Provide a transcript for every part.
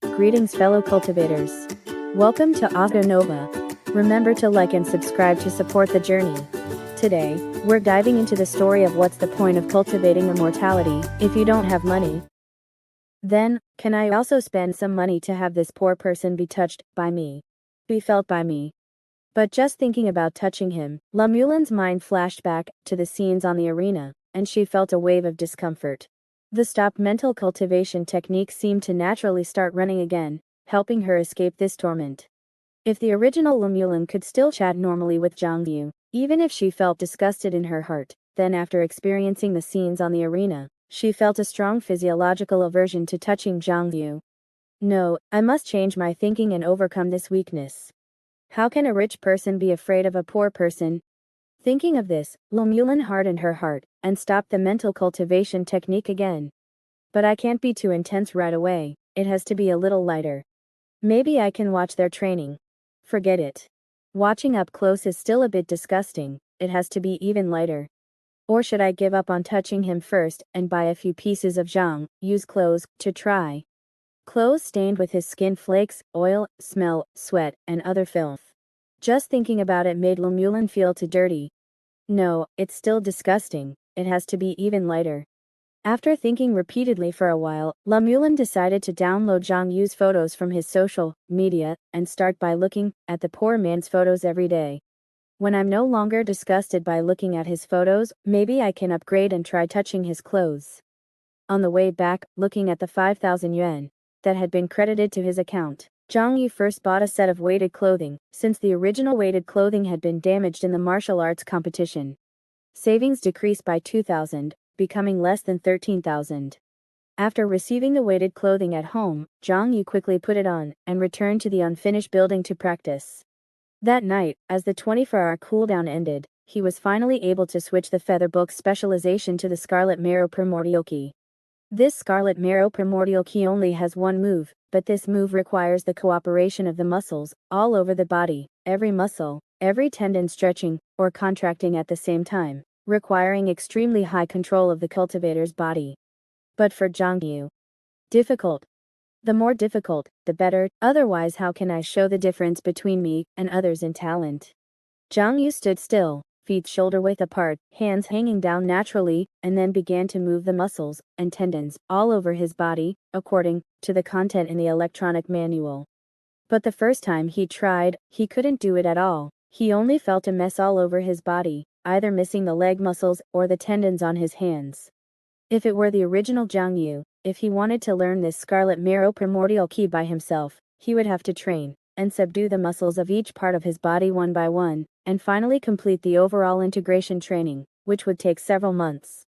Greetings, fellow cultivators. Welcome to Auto Nova. Remember to like and subscribe to support the journey. Today, we're diving into the story of what's the point of cultivating immortality if you don't have money. Then, can I also spend some money to have this poor person be touched by me? Be felt by me? But just thinking about touching him, Lamulin's mind flashed back to the scenes on the arena, and she felt a wave of discomfort. The stopped mental cultivation technique seemed to naturally start running again, helping her escape this torment. If the original Lamulin could still chat normally with Xiong, even if she felt disgusted in her heart, then after experiencing the scenes on the arena, she felt a strong physiological aversion to touching Xiong. No, I must change my thinking and overcome this weakness. How can a rich person be afraid of a poor person? Thinking of this, Lamulin hardened her heart and stopped the mental cultivation technique again. But I can't be too intense right away, it has to be a little lighter. Maybe I can watch their training. Forget it. Watching up close is still a bit disgusting, it has to be even lighter. Or should I give up on touching him first and buy a few pieces of Xiong's clothes to try? Clothes stained with his skin flakes, oil, smell, sweat, and other filth. Just thinking about it made Lamulin feel too dirty. No, it's still disgusting, it has to be even lighter. After thinking repeatedly for a while, Lamulin decided to download Xiong's photos from his social media and start by looking at the poor man's photos every day. When I'm no longer disgusted by looking at his photos, maybe I can upgrade and try touching his clothes. On the way back, looking at the 5,000 yuan that had been credited to his account, Xiong first bought a set of weighted clothing, since the original weighted clothing had been damaged in the martial arts competition. Savings decreased by 2,000, becoming less than 13,000. After receiving the weighted clothing at home, Xiong quickly put it on and returned to the unfinished building to practice. That night, as the 24-hour cooldown ended, he was finally able to switch the feather book specialization to the Scarlet Marrow Primordial Key. This Scarlet Marrow Primordial Key only has one move, but this move requires the cooperation of the muscles all over the body, every muscle, every tendon stretching or contracting at the same time, requiring extremely high control of the cultivator's body. But for Xiong, difficult. The more difficult, the better, otherwise how can I show the difference between me and others in talent? Xiong stood still, feet shoulder-width apart, hands hanging down naturally, and then began to move the muscles and tendons all over his body, according to the content in the electronic manual. But the first time he tried, he couldn't do it at all. He only felt a mess all over his body, either missing the leg muscles or the tendons on his hands. If it were the original Xiong, if he wanted to learn this Scarlet Marrow Primordial Key by himself, he would have to train and subdue the muscles of each part of his body one by one, and finally complete the overall integration training, which would take several months.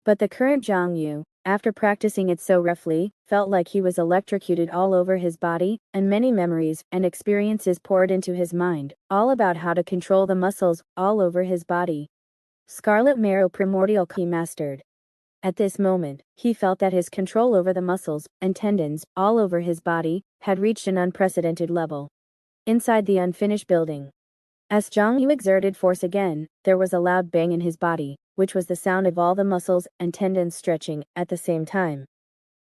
But the current Xiong, after practicing it so roughly, felt like he was electrocuted all over his body, and many memories and experiences poured into his mind, all about how to control the muscles all over his body. Scarlet Marrow Primordial Key mastered. At this moment, he felt that his control over the muscles and tendons all over his body had reached an unprecedented level. Inside the unfinished building, as Xiong exerted force again, there was a loud bang in his body, which was the sound of all the muscles and tendons stretching at the same time.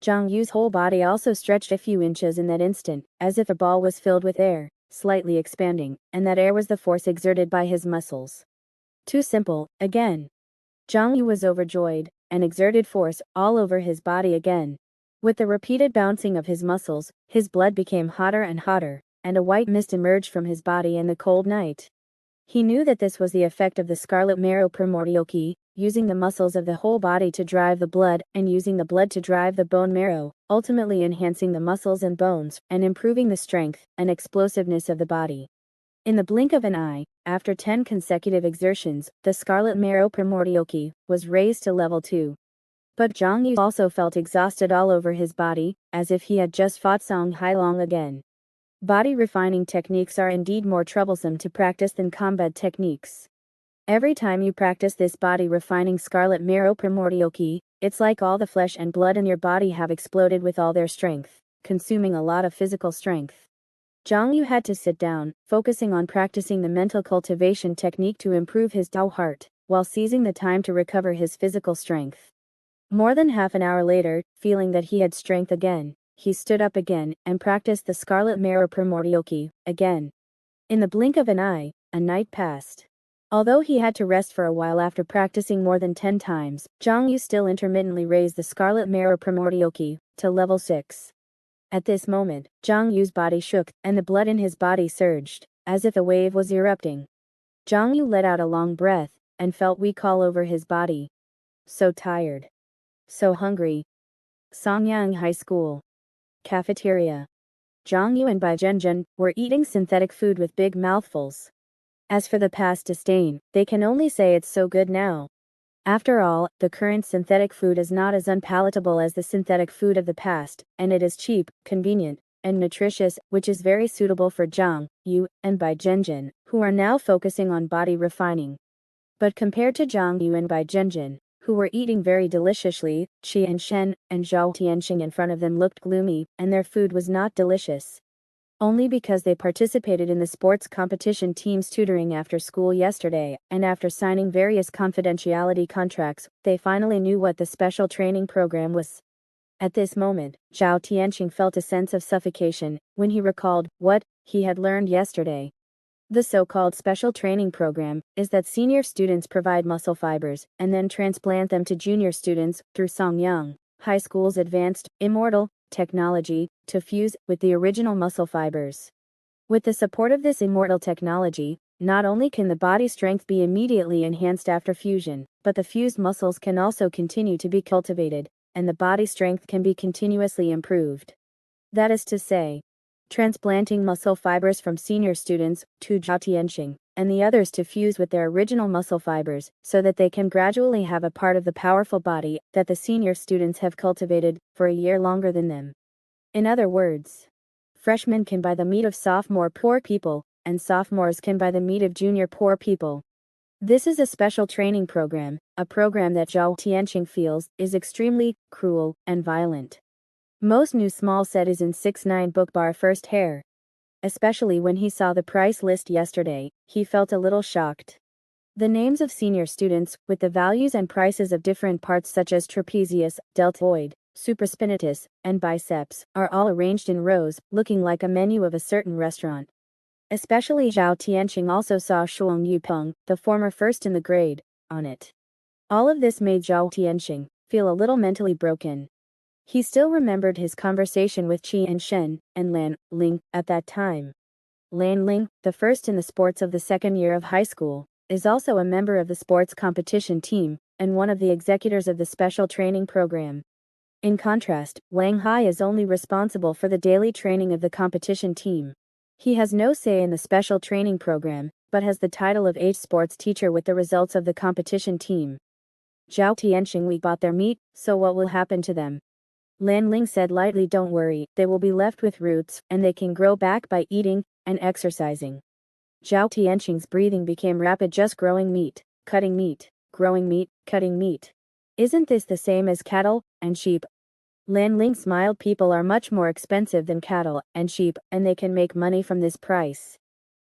Xiong's whole body also stretched a few inches in that instant, as if a ball was filled with air, slightly expanding, and that air was the force exerted by his muscles. Too simple, again. Xiong was overjoyed, and exerted force all over his body again. With the repeated bouncing of his muscles, his blood became hotter and hotter, and a white mist emerged from his body in the cold night. He knew that this was the effect of the Scarlet Marrow Primordial Key, using the muscles of the whole body to drive the blood and using the blood to drive the bone marrow, ultimately enhancing the muscles and bones and improving the strength and explosiveness of the body. In the blink of an eye, after 10 consecutive exertions, the Scarlet Marrow Primordial Key was raised to level 2. But Xiong also felt exhausted all over his body, as if he had just fought Song Hailong again. Body refining techniques are indeed more troublesome to practice than combat techniques. Every time you practice this body refining Scarlet Marrow Primordial Key, it's like all the flesh and blood in your body have exploded with all their strength, consuming a lot of physical strength. Xiong had to sit down, focusing on practicing the mental cultivation technique to improve his Tao heart, while seizing the time to recover his physical strength. More than half an hour later, feeling that he had strength again, he stood up again and practiced the scarlet mirror primordial again. In the blink of an eye, a night passed. Although he had to rest for a while after practicing more than 10 times, Xiong Yu still intermittently raised the scarlet mirror primordial to level 6. At this moment, Xiong Yu's body shook, and the blood in his body surged, as if a wave was erupting. Xiong Yu let out a long breath, and felt weak all over his body. So tired. So hungry. Songyang High School. Cafeteria. Xiong Yu and Bai Zhenjun were eating synthetic food with big mouthfuls. As for the past disdain, they can only say it's so good now. After all, the current synthetic food is not as unpalatable as the synthetic food of the past, and it is cheap, convenient, and nutritious, which is very suitable for Xiong Yu and Bai Zhenjun, who are now focusing on body refining. But compared to Xiong Yu and Bai Zhenjun, who were eating very deliciously, Qi and Shen and Zhao Tianxing in front of them looked gloomy, and their food was not delicious. Only because they participated in the sports competition team's tutoring after school yesterday, and after signing various confidentiality contracts, they finally knew what the special training program was. At this moment, Zhao Tianxing felt a sense of suffocation when he recalled what he had learned yesterday. The so-called special training program is that senior students provide muscle fibers and then transplant them to junior students through Songyang High School's advanced, immortal technology to fuse with the original muscle fibers. With the support of this immortal technology, not only can the body strength be immediately enhanced after fusion, but the fused muscles can also continue to be cultivated, and the body strength can be continuously improved. That is to say, transplanting muscle fibers from senior students to Zhao Tianxing, and the others to fuse with their original muscle fibers, so that they can gradually have a part of the powerful body that the senior students have cultivated for a year longer than them. In other words, freshmen can buy the meat of sophomore poor people, and sophomores can buy the meat of junior poor people. This is a special training program, a program that Zhao Tianxing feels is extremely cruel and violent. Most new small set is in 6-9 book bar first hair. Especially when he saw the price list yesterday, he felt a little shocked. The names of senior students, with the values and prices of different parts such as trapezius, deltoid, supraspinatus, and biceps, are all arranged in rows, looking like a menu of a certain restaurant. Especially Zhao Tianxing also saw Shuang Yupeng, the former first in the grade, on it. All of this made Zhao Tianxing feel a little mentally broken. He still remembered his conversation with Qi and Shen and Lan Ling at that time. Lan Ling, the first in the sports of the second year of high school, is also a member of the sports competition team and one of the executors of the special training program. In contrast, Wang Hai is only responsible for the daily training of the competition team. He has no say in the special training program, but has the title of H sports teacher with the results of the competition team. Zhao Tianxing, we bought their meat, so what will happen to them? Lan Ling said lightly, don't worry, they will be left with roots, and they can grow back by eating and exercising. Zhao Tianxing's breathing became rapid. Just growing meat, cutting meat, growing meat, cutting meat. Isn't this the same as cattle and sheep? Lan Ling smiled. People are much more expensive than cattle and sheep, and they can make money from this price.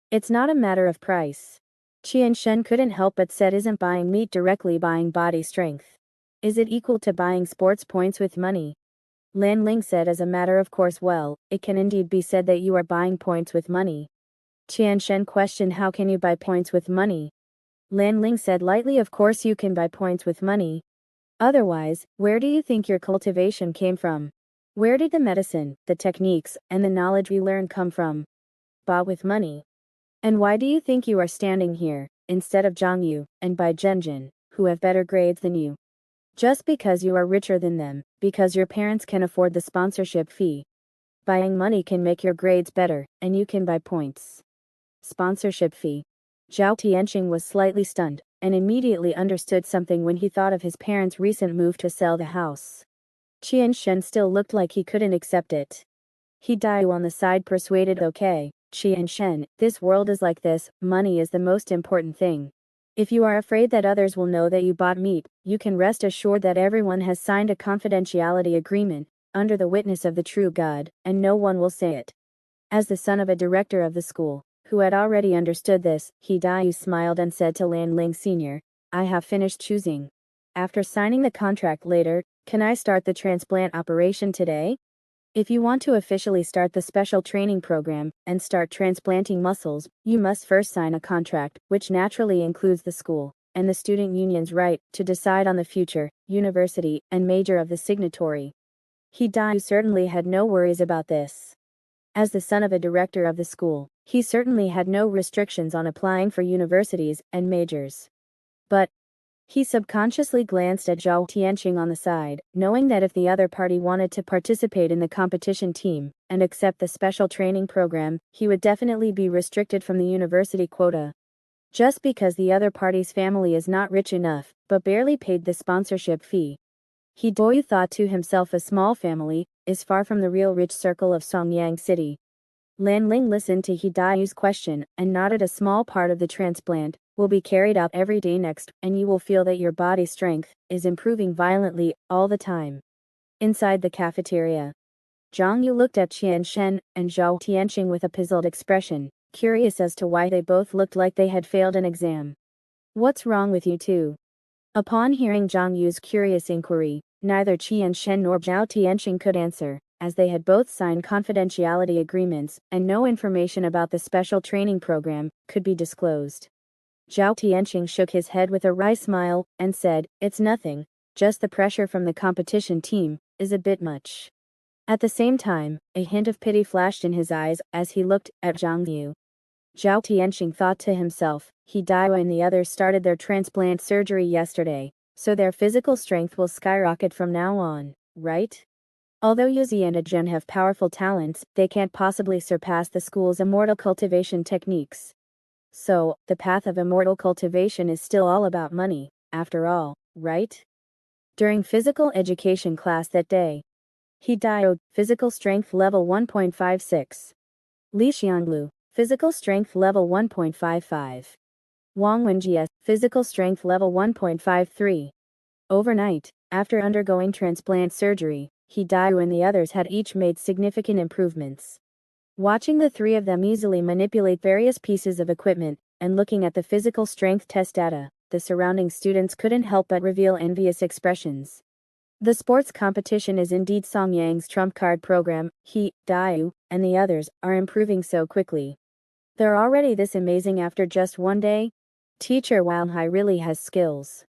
It's not a matter of price. Qi and Shen couldn't help but said, isn't buying meat directly buying body strength? Is it equal to buying sports points with money? Lan Ling said, as a matter of course. Well, it can indeed be said that you are buying points with money. Qian Shen questioned, how can you buy points with money? Lan Ling said lightly, of course you can buy points with money. Otherwise, where do you think your cultivation came from? Where did the medicine, the techniques, and the knowledge we learned come from? Bought with money. And why do you think you are standing here, instead of Xiong Yu and Bai Zhenjun, who have better grades than you? Just because you are richer than them, because your parents can afford the sponsorship fee. Buying money can make your grades better, and you can buy points. Sponsorship fee. Zhao Tianxing was slightly stunned, and immediately understood something when he thought of his parents' recent move to sell the house. Qian Shen still looked like he couldn't accept it. He died on the side, persuaded. Okay, Qian Shen, this world is like this, money is the most important thing. If you are afraid that others will know that you bought meat, you can rest assured that everyone has signed a confidentiality agreement, under the witness of the true God, and no one will say it. As the son of a director of the school, who had already understood this, He Dai smiled and said to Lan Ling Sr., I have finished choosing. After signing the contract later, can I start the transplant operation today? If you want to officially start the special training program and start transplanting muscles, you must first sign a contract, which naturally includes the school and the student union's right to decide on the future, university, and major of the signatory. Hideo certainly had no worries about this. As the son of a director of the school, he certainly had no restrictions on applying for universities and majors. But he subconsciously glanced at Zhao Tianqing on the side, knowing that if the other party wanted to participate in the competition team and accept the special training program, he would definitely be restricted from the university quota. Just because the other party's family is not rich enough, but barely paid the sponsorship fee. Hideo thought to himself, a small family is far from the real rich circle of Songyang City. Lanling listened to Hideo's question and nodded. A small part of the transplant will be carried out every day next, and you will feel that your body strength is improving violently all the time. Inside the cafeteria, Zhang Yu looked at Qian Shen and Zhao Tianqing with a puzzled expression, curious as to why they both looked like they had failed an exam. What's wrong with you two? Upon hearing Zhang Yu's curious inquiry, neither Qian Shen nor Zhao Tianqing could answer, as they had both signed confidentiality agreements, and no information about the special training program could be disclosed. Zhao Tianqing shook his head with a wry smile, and said, "It's nothing, just the pressure from the competition team is a bit much." At the same time, a hint of pity flashed in his eyes as he looked at Zhang Yu. Zhao Tianqing thought to himself, Hideo and the others started their transplant surgery yesterday, so their physical strength will skyrocket from now on, right? Although Yuzi and Ajun have powerful talents, they can't possibly surpass the school's immortal cultivation techniques. So, the path of immortal cultivation is still all about money, after all, right? During physical education class that day, Hideo, physical strength level 1.56. Li Xionglu, physical strength level 1.55. Wang Wenjie, physical strength level 1.53. Overnight, after undergoing transplant surgery, Hideo and the others had each made significant improvements. Watching the three of them easily manipulate various pieces of equipment, and looking at the physical strength test data, the surrounding students couldn't help but reveal envious expressions. The sports competition is indeed Songyang's trump card program. Hideo and the others are improving so quickly. They're already this amazing after just one day? Teacher Wanhai really has skills.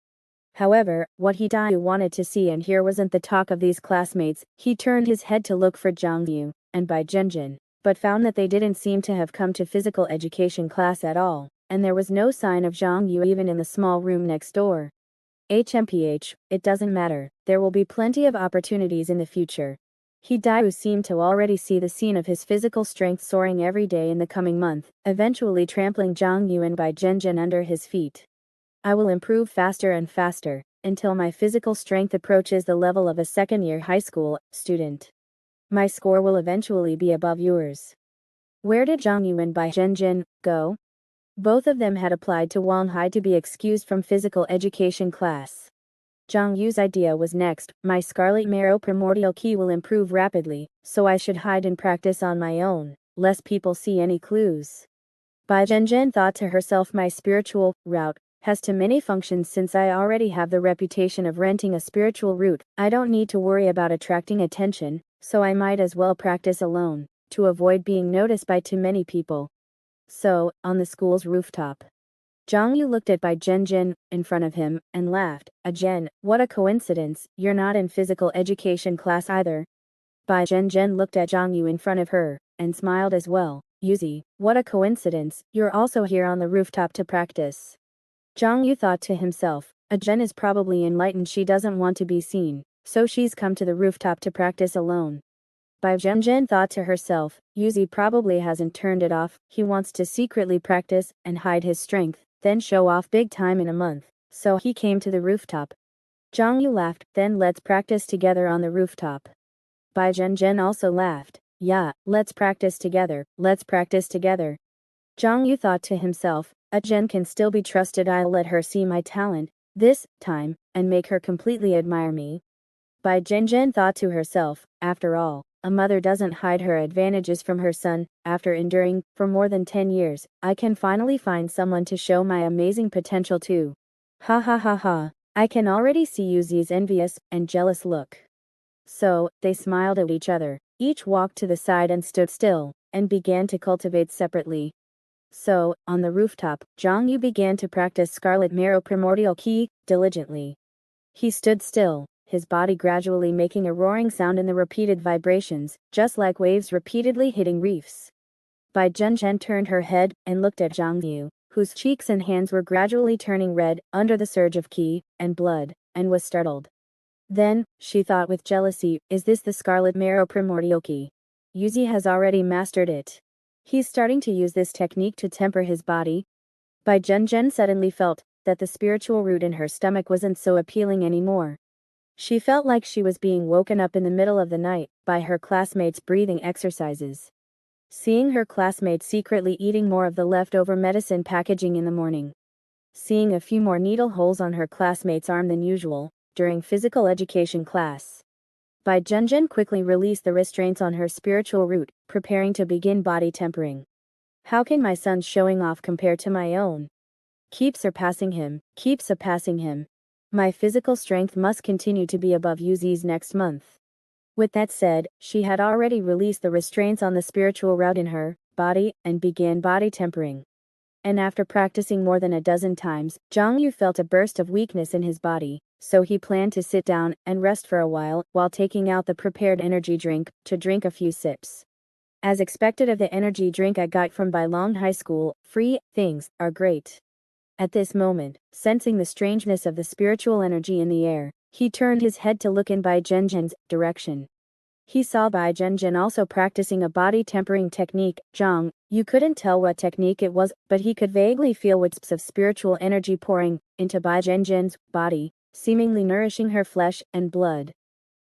However, what Hideo wanted to see and hear wasn't the talk of these classmates. He turned his head to look for Zhang Yu and Bai Zhenjin, but found that they didn't seem to have come to physical education class at all, and there was no sign of Zhang Yu even in the small room next door. HMPH, it doesn't matter, there will be plenty of opportunities in the future. Hideo seemed to already see the scene of his physical strength soaring every day in the coming month, eventually trampling Zhang Yu and Bai Zhenjin under his feet. I will improve faster and faster, until my physical strength approaches the level of a second-year high school student. My score will eventually be above yours. Where did Zhang Yu and Bai Zhenjin go? Both of them had applied to Wanhai to be excused from physical education class. Zhang Yu's idea was next, my Scarlet Marrow primordial key will improve rapidly, so I should hide and practice on my own, lest people see any clues. Bai Zhenjin thought to herself, my spiritual route has too many functions. Since I already have the reputation of renting a spiritual route, I don't need to worry about attracting attention, so I might as well practice alone, to avoid being noticed by too many people. So, on the school's rooftop, Zhang Yu looked at Bai Zhenjin in front of him and laughed. Jen, what a coincidence, you're not in physical education class either. Bai Zhenjin looked at Zhang Yu in front of her and smiled as well. Yuzi, what a coincidence, you're also here on the rooftop to practice. Zhang Yu thought to himself, Jen is probably enlightened, she doesn't want to be seen, so she's come to the rooftop to practice alone. Bai Zhenjin thought to herself, Yuzi probably hasn't turned it off, he wants to secretly practice and hide his strength, then show off big time in a month, so he came to the rooftop. Zhang Yu laughed, then let's practice together on the rooftop. Bai Zhenjin also laughed, yeah, let's practice together, let's practice together. Zhang Yu thought to himself, Jen can still be trusted, I'll let her see my talent, this time, and make her completely admire me. Bai Zhenjin thought to herself, after all, a mother doesn't hide her advantages from her son. After enduring for more than 10 years, I can finally find someone to show my amazing potential to. Ha ha ha ha, I can already see Yuzi's envious and jealous look. So, they smiled at each other, Each walked to the side and stood still, and began to cultivate separately. So, on the rooftop, Xiong began to practice Scarlet Marrow Primordial Key diligently. He stood still, his body gradually making a roaring sound in the repeated vibrations, just like waves repeatedly hitting reefs. Bai Zhenzhen turned her head and looked at Xiong, whose cheeks and hands were gradually turning red under the surge of qi and blood, and was startled. Then, she thought with jealousy, is this the Scarlet Marrow Primordial Key? Yuzi has already mastered it. He's starting to use this technique to temper his body. Bai Zhenzhen suddenly felt that the spiritual root in her stomach wasn't so appealing anymore. She felt like she was being woken up in the middle of the night by her classmates' breathing exercises. Seeing her classmates secretly eating more of the leftover medicine packaging in the morning. Seeing a few more needle holes on her classmate's arm than usual during physical education class. Bai Zhenzhen quickly released the restraints on her spiritual root, preparing to begin body tempering. How can my son's showing off compare to my own? Keep surpassing him, keep surpassing him. My physical strength must continue to be above Yuzi's next month. With that said, she had already released the restraints on the spiritual route in her body and began body tempering. And after practicing more than a dozen times, Xiong felt a burst of weakness in his body, so he planned to sit down and rest for a while taking out the prepared energy drink to drink a few sips. As expected of the energy drink I got from Bailong High School, free things are great. At this moment, sensing the strangeness of the spiritual energy in the air, he turned his head to look in Bai Zhenzhen's direction. He saw Bai Zhenzhen also practicing a body tempering technique. Xiong, you couldn't tell what technique it was, but he could vaguely feel wisps of spiritual energy pouring into Bai Zhenzhen's body, seemingly nourishing her flesh and blood.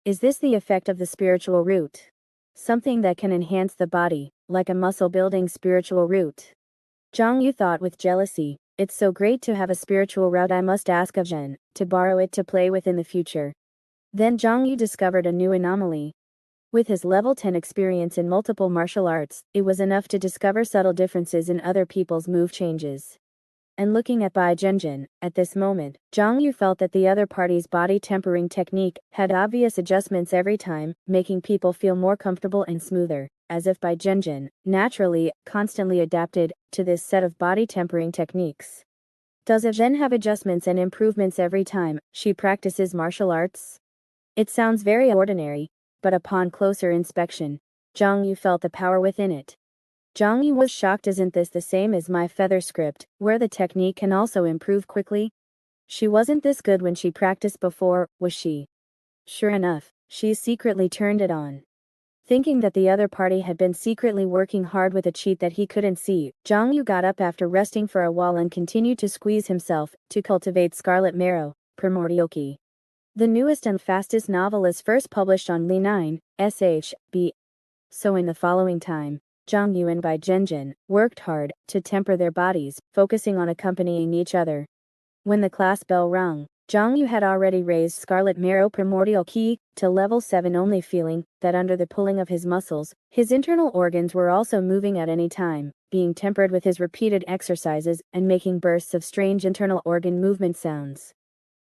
Is this the effect of the spiritual root? Something that can enhance the body, like a muscle-building spiritual root? Xiong thought with jealousy. It's so great to have a spiritual route. I must ask of Zhen to borrow it to play with in the future. Then Xiong discovered a new anomaly. With his level 10 experience in multiple martial arts, it was enough to discover subtle differences in other people's move changes. And looking at Bai Zhenzhen, at this moment, Xiong felt that the other party's body tempering technique had obvious adjustments every time, making people feel more comfortable and smoother, as if Bai Zhenzhen, naturally, constantly adapted to this set of body tempering techniques. Does Zhen have adjustments and improvements every time she practices martial arts? It sounds very ordinary, but upon closer inspection, Xiong felt the power within it. Xiong was shocked. Isn't this the same as my feather script, where the technique can also improve quickly? She wasn't this good when she practiced before, was she? Sure enough, she secretly turned it on. Thinking that the other party had been secretly working hard with a cheat that he couldn't see, Xiong got up after resting for a while and continued to squeeze himself to cultivate Scarlet Marrow, Primordial Key. The newest and fastest novel is first published on Li 9, SHB. So in the following time, Xiong and Bai Zhenzhen worked hard to temper their bodies, focusing on accompanying each other. When the class bell rung, Xiong had already raised Scarlet Marrow Primordial Key to level 7, only feeling that under the pulling of his muscles, his internal organs were also moving at any time, being tempered with his repeated exercises and making bursts of strange internal organ movement sounds.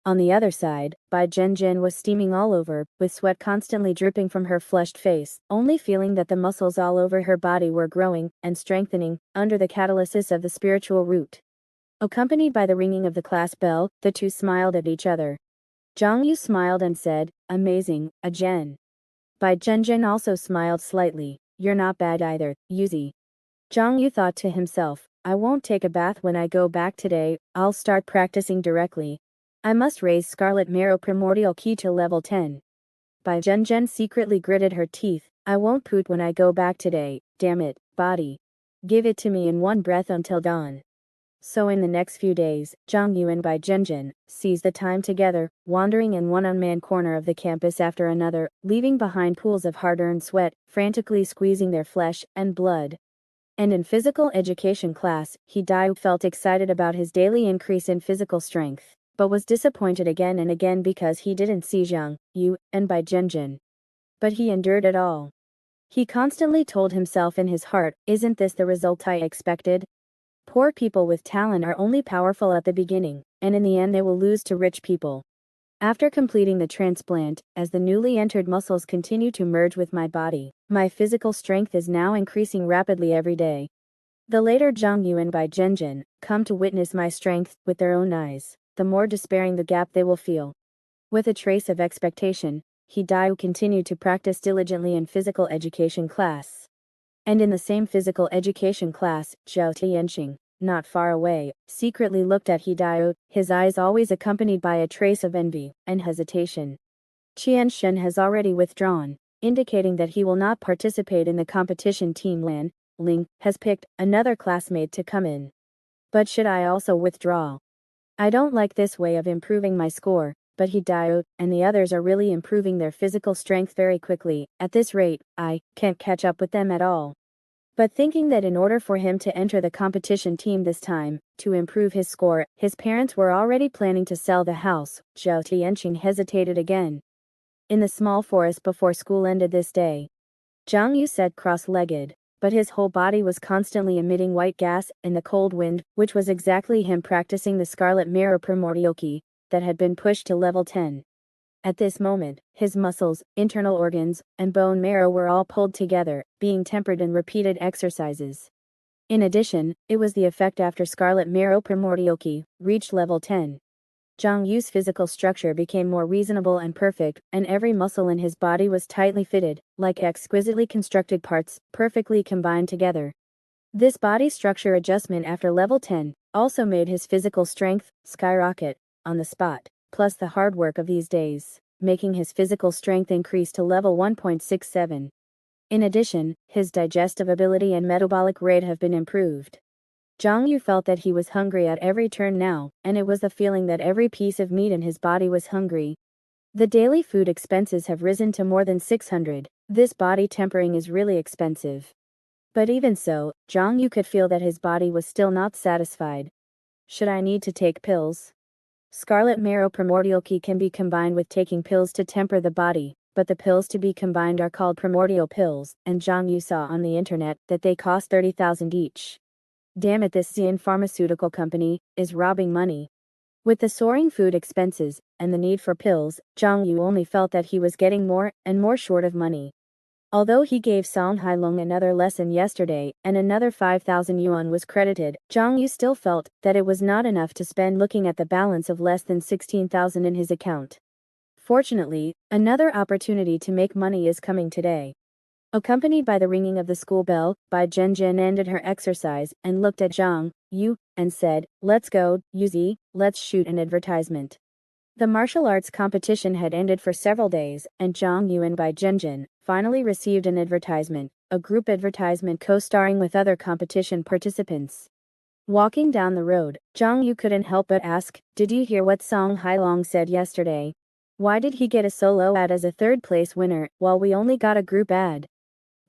On the other side, Bai Zhenzhen was steaming all over, with sweat constantly dripping from her flushed face, only feeling that the muscles all over her body were growing and strengthening under the catalysis of the spiritual root. Accompanied by the ringing of the class bell, the two smiled at each other. Xiong smiled and said, "Amazing, Zhen." Bai Zhenzhen also smiled slightly. "You're not bad either, Yuzi." Xiong thought to himself, "I won't take a bath when I go back today, I'll start practicing directly. I must raise Scarlet Marrow Primordial Key to level 10. Bai Zhenzhen secretly gritted her teeth. "I won't poot when I go back today, damn it, body. Give it to me in one breath until dawn." So in the next few days, Xiong and Bai Zhenzhen seized the time together, wandering in one unmanned corner of the campus after another, leaving behind pools of hard-earned sweat, frantically squeezing their flesh and blood. And in physical education class, felt excited about his daily increase in physical strength, but was disappointed again and again because he didn't see Xiong and Bai Zhenzhen. But he endured it all. He constantly told himself in his heart, "Isn't this the result I expected? Poor people with talent are only powerful at the beginning, and in the end they will lose to rich people." After completing the transplant, as the newly entered muscles continue to merge with my body, my physical strength is now increasing rapidly every day. The later Zhang Yu and Bai Zhenjin come to witness my strength with their own eyes, the more despairing the gap they will feel. With a trace of expectation, he Dai continued to practice diligently in physical education class. And in the same physical education class, Zhao Tianxing, not far away, secretly looked at Hidao, his eyes always accompanied by a trace of envy and hesitation. Qianshen has already withdrawn, indicating that he will not participate in the competition. Team Lan, Ling, has picked another classmate to come in. But should I also withdraw? I don't like this way of improving my score, but Hidao and the others are really improving their physical strength very quickly. At this rate, I can't catch up with them at all. But thinking that in order for him to enter the competition team this time, to improve his score, his parents were already planning to sell the house. Zhao Tianqing hesitated again. In the small forest before school ended this day, Zhang Yu sat cross-legged, but his whole body was constantly emitting white gas in the cold wind, which was exactly him practicing the Scarlet Mirror primordial key that had been pushed to level 10. At this moment, his muscles, internal organs, and bone marrow were all pulled together, being tempered in repeated exercises. In addition, it was the effect after Scarlet Mirror primordial key reached level 10. Zhang Yu's physical structure became more reasonable and perfect, and every muscle in his body was tightly fitted, like exquisitely constructed parts, perfectly combined together. This body structure adjustment after level 10 also made his physical strength skyrocket on the spot, plus the hard work of these days, making his physical strength increase to level 1.67. In addition, his digestive ability and metabolic rate have been improved. Zhang Yu felt that he was hungry at every turn now, and it was the feeling that every piece of meat in his body was hungry. The daily food expenses have risen to more than 600. This body tempering is really expensive. But even so, Zhang Yu could feel that his body was still not satisfied. Should I need to take pills? Scarlet Marrow primordial key can be combined with taking pills to temper the body, but the pills to be combined are called primordial pills, and Zhang Yu saw on the internet that they cost 30,000 each. Damn it, this Xian pharmaceutical company is robbing money. With the soaring food expenses and the need for pills, Zhang Yu only felt that he was getting more and more short of money. Although he gave Song Hailong another lesson yesterday and another 5,000 yuan was credited, Zhang Yu still felt that it was not enough to spend, looking at the balance of less than 16,000 in his account. Fortunately, another opportunity to make money is coming today. Accompanied by the ringing of the school bell, Bai Zhenjin ended her exercise and looked at Zhang Yu and said, "Let's go, Yuzi, let's shoot an advertisement." The martial arts competition had ended for several days, and Zhang Yu and Bai Zhenjin finally received an advertisement, a group advertisement co-starring with other competition participants. Walking down the road, Zhang Yu couldn't help but ask, "Did you hear what Song Hailong said yesterday? Why did he get a solo ad as a third-place winner, while we only got a group ad?"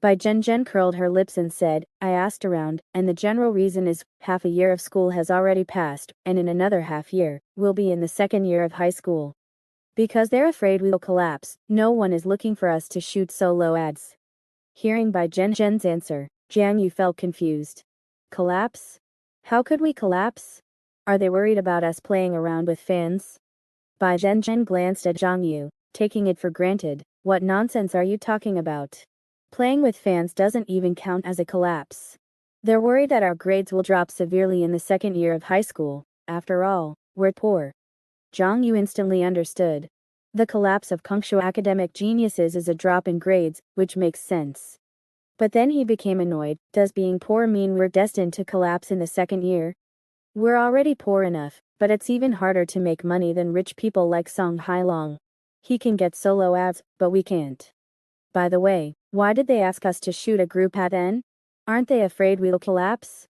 Bai Zhenjin curled her lips and said, "I asked around, and the general reason is, half a year of school has already passed, and in another half year, we'll be in the second year of high school. Because they're afraid we'll collapse, no one is looking for us to shoot solo ads." Hearing Bai Zhenjin's answer, Jiang Yu felt confused. Collapse? How could we collapse? Are they worried about us playing around with fans? Bai Zhenjin glanced at Zhang Yu, taking it for granted. What nonsense are you talking about? Playing with fans doesn't even count as a collapse. They're worried that our grades will drop severely in the second year of high school. After all, we're poor. Zhang Yu instantly understood. The collapse of Kongshu academic geniuses is a drop in grades, which makes sense. But then he became annoyed. Does being poor mean we're destined to collapse in the second year? We're already poor enough, but it's even harder to make money than rich people like Song Hailong. He can get solo ads, but we can't. By the way, why did they ask us to shoot a group ad then? Aren't they afraid we'll collapse?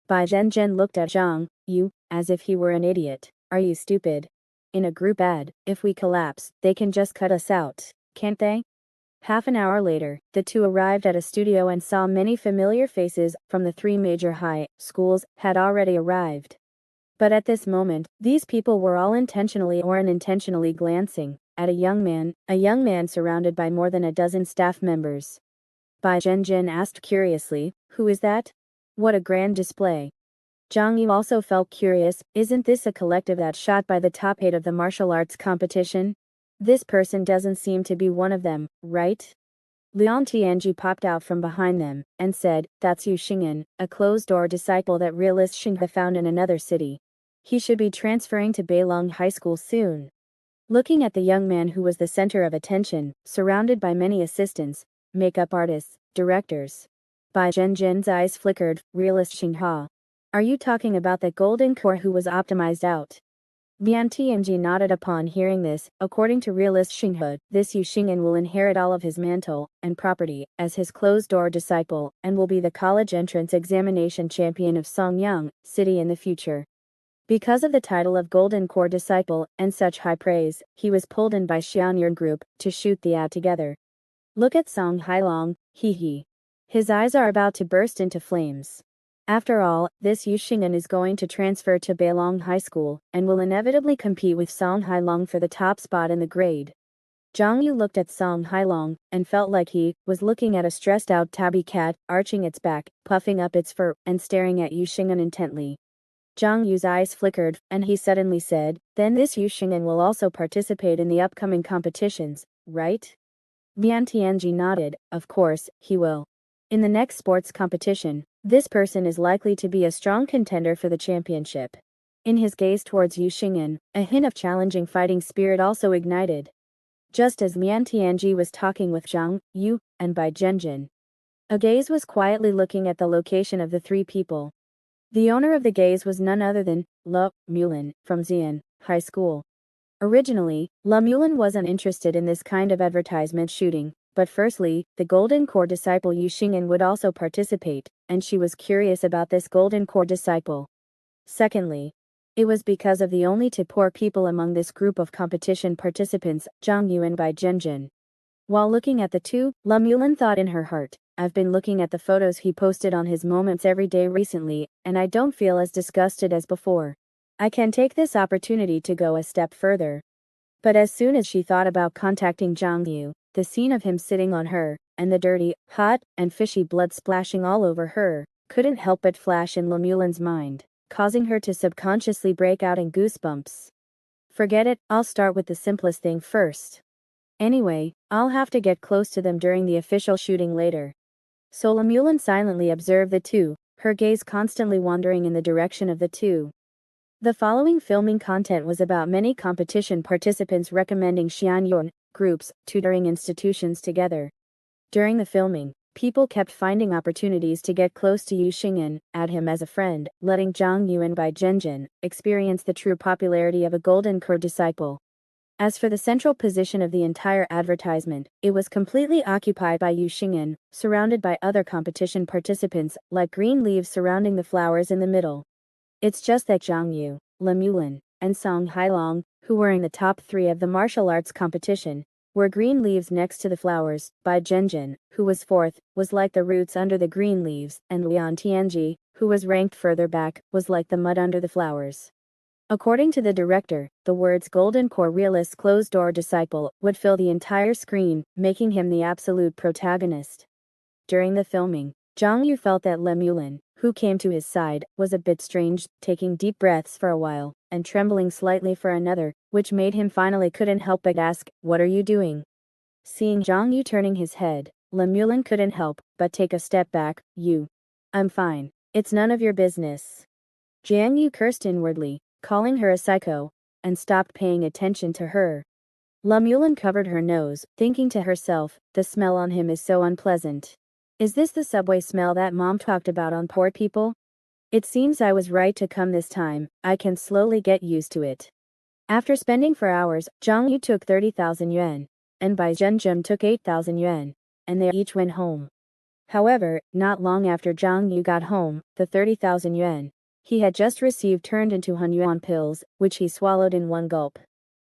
Bai Zhenjin looked at Zhang Yu as if he were an idiot. Are you stupid? In a group ad, if we collapse, they can just cut us out, can't they? Half an hour later, the two arrived at a studio and saw many familiar faces from the three major high schools had already arrived. But at this moment, these people were all intentionally or unintentionally glancing at a young man surrounded by more than a dozen staff members. Bai Zhenjin asked curiously, "Who is that? What a grand display." Zhang Yu also felt curious, isn't this a collective that's shot by the top 8 of the martial arts competition? This person doesn't seem to be one of them, right? Liang Tianji popped out from behind them, and said, that's Yu Xing'an, a closed-door disciple that realist Xinghe found in another city. He should be transferring to Beilong High School soon. Looking at the young man who was the center of attention, surrounded by many assistants, makeup artists, directors. Bai Zhenjian's eyes flickered, realist Xinghe. Are you talking about that golden core who was optimized out? Liang Tianji nodded upon hearing this. According to realist Xinghe, this Yu Xing'an will inherit all of his mantle and property as his closed-door disciple and will be the college entrance examination champion of Songyang City in the future. Because of the title of Golden Core Disciple and such high praise, he was pulled in by Xiong group to shoot the ad together. Look at Song Hailong, hee. His eyes are about to burst into flames. After all, this Yu Xing'an is going to transfer to Beilong High School and will inevitably compete with Song Hailong for the top spot in the grade. Zhang Yu looked at Song Hailong and felt like he was looking at a stressed-out tabby cat, arching its back, puffing up its fur, and staring at Yu Xing'an intently. Zhang Yu's eyes flickered, and he suddenly said, then this Yu Xing'an will also participate in the upcoming competitions, right? Liang Tianji nodded, of course, he will. In the next sports competition, this person is likely to be a strong contender for the championship. In his gaze towards Yu Xing'an, a hint of challenging fighting spirit also ignited. Just as Liang Tianji was talking with Zhang Yu and Bai Zhenjian, a gaze was quietly looking at the location of the 3 people. The owner of the gaze was none other than Le Mulin from Xian High School. Originally, Le Mulin wasn't interested in this kind of advertisement shooting, but firstly, the Golden Core disciple Yu Xing'an would also participate, and she was curious about this Golden Core disciple. Secondly, it was because of the only 2 poor people among this group of competition participants, Zhang Yu and Bai Zhenjian. While looking at the 2, Le Mulin thought in her heart, I've been looking at the photos he posted on his moments every day recently, and I don't feel as disgusted as before. I can take this opportunity to go a step further. But as soon as she thought about contacting Zhang Yu, the scene of him sitting on her, and the dirty, hot, and fishy blood splashing all over her, couldn't help but flash in Le Mulin's mind, causing her to subconsciously break out in goosebumps. Forget it, I'll start with the simplest thing first. Anyway, I'll have to get close to them during the official shooting later. So Le Mulin silently observed the 2, her gaze constantly wandering in the direction of the 2. The following filming content was about many competition participants recommending Xianyuan groups, tutoring institutions together. During the filming, people kept finding opportunities to get close to Yu Xing'an, add him as a friend, letting Zhang Yu and Bai Zhenjian experience the true popularity of a Golden Core disciple. As for the central position of the entire advertisement, it was completely occupied by Yu Xing'an, surrounded by other competition participants, like green leaves surrounding the flowers in the middle. It's just that Zhang Yu, Le Mulin, and Song Hailong, who were in the top 3 of the martial arts competition, were green leaves next to the flowers. Bai Zhenjian, who was 4th, was like the roots under the green leaves, and Liang Tianji, who was ranked further back, was like the mud under the flowers. According to the director, the words Golden Core Realist Closed-Door Disciple would fill the entire screen, making him the absolute protagonist. During the filming, Zhang Yu felt that Le Mulin, who came to his side, was a bit strange, taking deep breaths for a while, and trembling slightly for another, which made him finally couldn't help but ask, what are you doing? Seeing Zhang Yu turning his head, Le Mulin couldn't help but take a step back. I'm fine. It's none of your business. Zhang Yu cursed inwardly, calling her a psycho, and stopped paying attention to her. Le Mulin covered her nose, thinking to herself, the smell on him is so unpleasant. Is this the subway smell that Mom talked about on poor people? It seems I was right to come this time, I can slowly get used to it. After spending for hours, Zhang Yu took 30,000 yuan, and Bai Zhenjian took 8,000 yuan, and they each went home. However, not long after Zhang Yu got home, the 30,000 yuan he had just received turned into Hunyuan pills, which he swallowed in one gulp.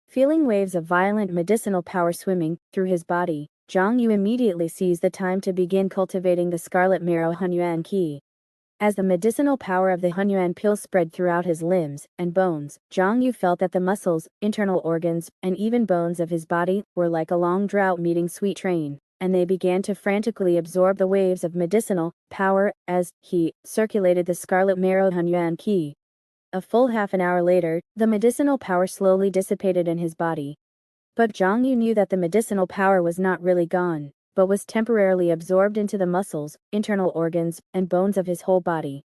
Feeling waves of violent medicinal power swimming through his body, Zhang Yu immediately seized the time to begin cultivating the scarlet marrow Hunyuan qi. As the medicinal power of the Hunyuan pill spread throughout his limbs and bones, Zhang Yu felt that the muscles, internal organs, and even bones of his body were like a long drought meeting sweet train, and they began to frantically absorb the waves of medicinal power as he circulated the scarlet marrow Hunyuan Qi. A full half an hour later, the medicinal power slowly dissipated in his body. But Zhang Yu knew that the medicinal power was not really gone, but was temporarily absorbed into the muscles, internal organs, and bones of his whole body.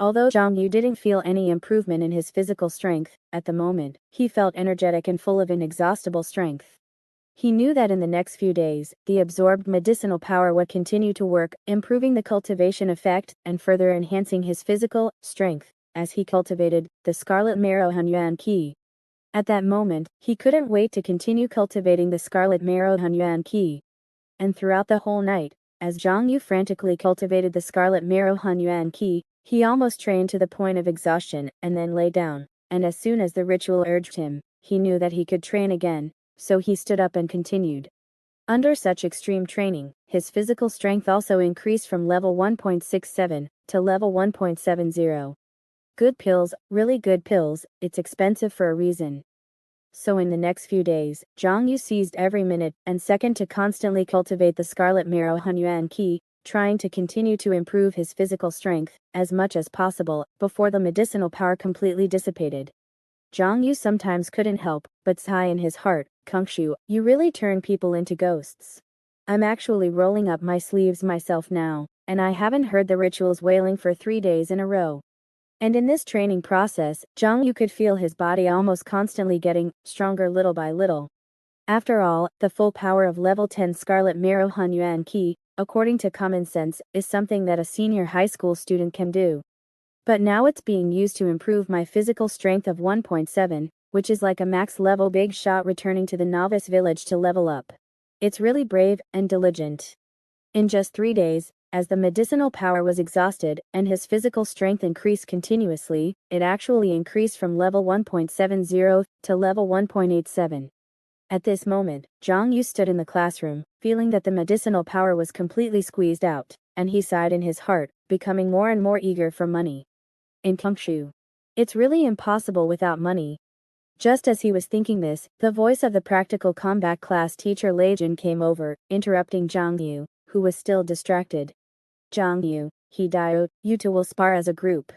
Although Zhang Yu didn't feel any improvement in his physical strength, at the moment, he felt energetic and full of inexhaustible strength. He knew that in the next few days, the absorbed medicinal power would continue to work, improving the cultivation effect, and further enhancing his physical strength, as he cultivated the scarlet marrow Hunyuan Qi. At that moment, he couldn't wait to continue cultivating the scarlet marrow Hunyuan Qi. And throughout the whole night, as Zhang Yu frantically cultivated the scarlet marrow Hunyuan Qi, he almost trained to the point of exhaustion, and then lay down, and as soon as the ritual urged him, he knew that he could train again, so he stood up and continued. Under such extreme training, his physical strength also increased from level 1.67 to level 1.70. Good pills, really good pills, it's expensive for a reason. So in the next few days, Zhang Yu seized every minute and second to constantly cultivate the scarlet marrow Hunyuan Qi, trying to continue to improve his physical strength as much as possible before the medicinal power completely dissipated. Zhang Yu sometimes couldn't help but sigh in his heart, "Kungshu, you really turn people into ghosts. I'm actually rolling up my sleeves myself now, and I haven't heard the rituals wailing for 3 days in a row." And in this training process, Zhang Yu could feel his body almost constantly getting stronger little by little. After all, the full power of level 10 Scarlet Marrow Hunyuan Qi, according to common sense, is something that a senior high school student can do. But now it's being used to improve my physical strength of 1.7, which is like a max level big shot returning to the novice village to level up. It's really brave and diligent. In just 3 days, as the medicinal power was exhausted and his physical strength increased continuously, it actually increased from level 1.70 to level 1.87. At this moment, Zhang Yu stood in the classroom, feeling that the medicinal power was completely squeezed out, and he sighed in his heart, becoming more and more eager for money. In Kungshu, it's really impossible without money. Just as he was thinking this, the voice of the practical combat class teacher Lei Jun came over, interrupting Zhang Yu, who was still distracted. "Zhang Yu, Hidao, you two will spar as a group."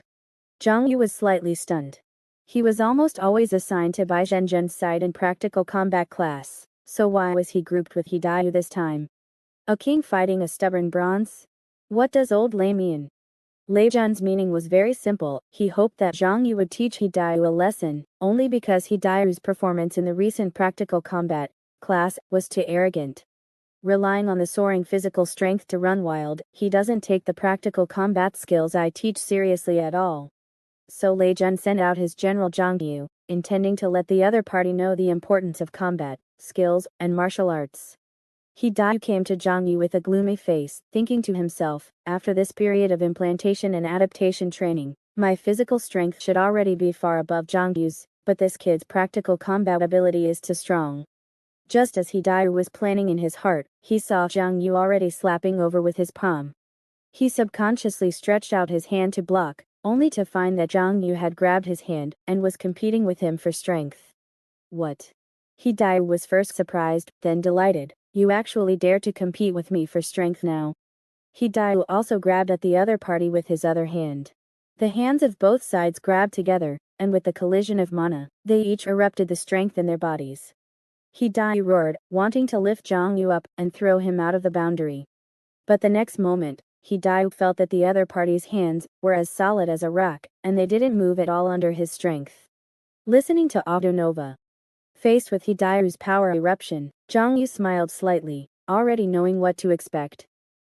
Zhang Yu was slightly stunned. He was almost always assigned to Bai Zhenzhen's side in practical combat class, so why was he grouped with Hidao this time? A king fighting a stubborn bronze? What does old Lei mean? Lei Zhen's meaning was very simple. He hoped that Zhang Yu would teach Hidao a lesson, only because Hidao's performance in the recent practical combat class was too arrogant. Relying on the soaring physical strength to run wild, he doesn't take the practical combat skills I teach seriously at all. So Lei Zhen sent out his general Zhang Yu, intending to let the other party know the importance of combat, skills, and martial arts. Hidao came to Zhang Yu with a gloomy face, thinking to himself, after this period of implantation and adaptation training, my physical strength should already be far above Zhang Yu's, but this kid's practical combat ability is too strong. Just as Hidao was planning in his heart, he saw Zhang Yu already slapping over with his palm. He subconsciously stretched out his hand to block, only to find that Zhang Yu had grabbed his hand and was competing with him for strength. What? Hidao was first surprised, then delighted. "You actually dare to compete with me for strength now." Hidao also grabbed at the other party with his other hand. The hands of both sides grabbed together, and with the collision of mana, they each erupted the strength in their bodies. Hidao roared, wanting to lift Zhang Yu up and throw him out of the boundary. But the next moment, Hidao felt that the other party's hands were as solid as a rock, and they didn't move at all under his strength. Listening to Nova. Faced with Hidao's power eruption, Zhang Yu smiled slightly, already knowing what to expect.